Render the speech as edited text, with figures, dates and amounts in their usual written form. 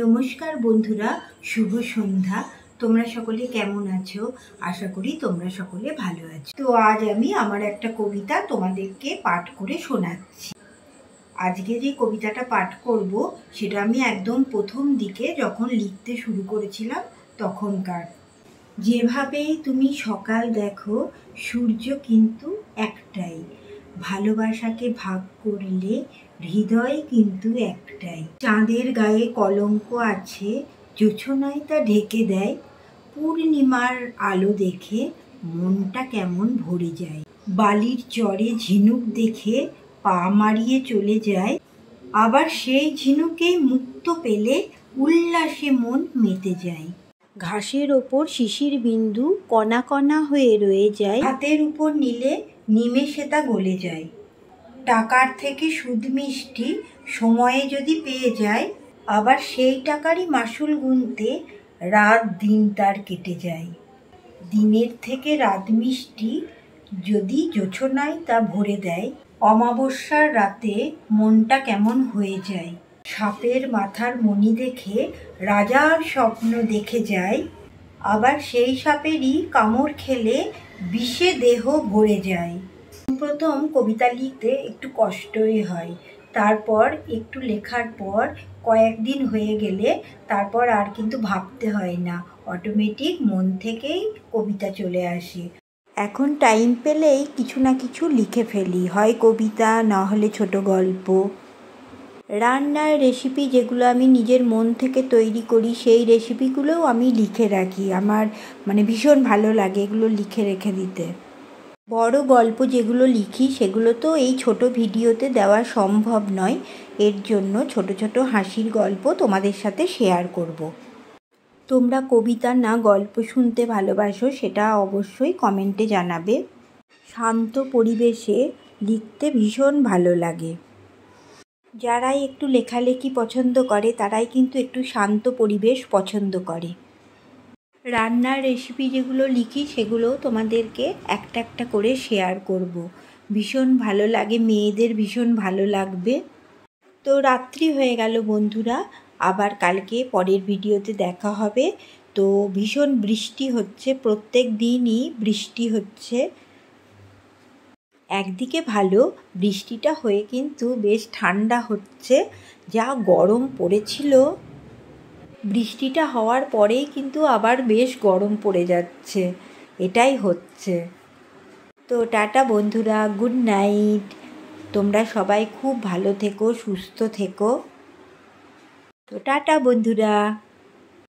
নমস্কার বন্ধুরা, শুভ সন্ধ্যা। তোমরা সকলে কেমন আছো? আশা করি তোমরা সকলে ভালো আছো। তো আজ আমি আমার একটা কবিতা তোমাদেরকে পাঠ করে শোনাচ্ছি। আজকে যে কবিতাটা পাঠ করব সেটা আমি একদম প্রথম দিকে যখন লিখতে শুরু করেছিলাম তখনকার। যেভাবেই তুমি সকাল দেখো, সূর্য কিন্তু একটাই। ভালোবাসাকে ভাগ করলে হৃদয় কিন্তু একটাই। চাঁদের গায়ে কলঙ্ক আছে, জোছনায় তা ঢেকে দেয়। পূর্ণিমার আলো দেখে মনটা কেমন ভরে যায়। বালির চরে ঝিনুক দেখে পা মারিয়ে চলে যায়। আবার সেই ঝিনুকে মুক্ত পেলে উল্লাসে মন মেতে যায়। ঘাসের ওপর শিশির বিন্দু কণা কণা হয়ে রয়ে যায়। হাতের উপর নিলে নিমেষে তা গলে যায়। টাকার থেকে সুদ মিষ্টি সময়ে যদি পেয়ে যায়, আবার সেই টাকারই মাসুল গুনতে রাত দিন তার কেটে যায়। দিনের থেকে রাত মিষ্টি যদি জোছনায় তা ভরে দেয়, অমাবস্যার রাতে মনটা কেমন হয়ে যায়। সাপের মাথার মণি দেখে রাজার স্বপ্ন দেখে যায়। আবার সেই সাপেরই কামড় খেলে বিষে দেহ ভরে যায়। প্রথম কবিতা লিখতে একটু কষ্টই হয়, তারপর একটু লেখার পর কয়েকদিন হয়ে গেলে তারপর আর কিন্তু ভাবতে হয় না, অটোমেটিক মন থেকেই কবিতা চলে আসে। এখন টাইম পেলেই কিছু না কিছু লিখে ফেলি, হয় কবিতা, না হলে ছোট গল্প। রান্নার রেসিপি যেগুলো আমি নিজের মন থেকে তৈরি করি, সেই রেসিপিগুলোও আমি লিখে রাখি। আমার ভীষণ ভালো লাগে এগুলো লিখে রেখে দিতে। বড় গল্প যেগুলো লিখি সেগুলো তো এই ছোট ভিডিওতে দেওয়া সম্ভব নয়, এর জন্য ছোট ছোট হাসির গল্প তোমাদের সাথে শেয়ার করব। তোমরা কবিতা না গল্প শুনতে ভালোবাসো সেটা অবশ্যই কমেন্টে জানাবে। শান্ত পরিবেশে লিখতে ভীষণ ভালো লাগে। যারাই একটু লেখালেখি পছন্দ করে তারাই কিন্তু একটু শান্ত পরিবেশ পছন্দ করে। রান্নার রেসিপি যেগুলো লিখি সেগুলোও তোমাদেরকে একটা একটা করে শেয়ার করব। ভীষণ ভালো লাগে, মেয়েদের ভীষণ ভালো লাগবে। তো রাত্রি হয়ে গেল বন্ধুরা, আবার কালকে পরের ভিডিওতে দেখা হবে। তো ভীষণ বৃষ্টি হচ্ছে, প্রত্যেক দিনই বৃষ্টি হচ্ছে। একদিকে ভালো, বৃষ্টিটা হয়ে কিন্তু বেশ ঠান্ডা হচ্ছে। যা গরম পড়েছিল, বৃষ্টিটা হওয়ার পরেই কিন্তু আবার বেশ গরম পড়ে যাচ্ছে, এটাই হচ্ছে। তো টাটা বন্ধুরা, গুড নাইট। তোমরা সবাই খুব ভালো থেকো, সুস্থ থেকো। তো টাটা বন্ধুরা।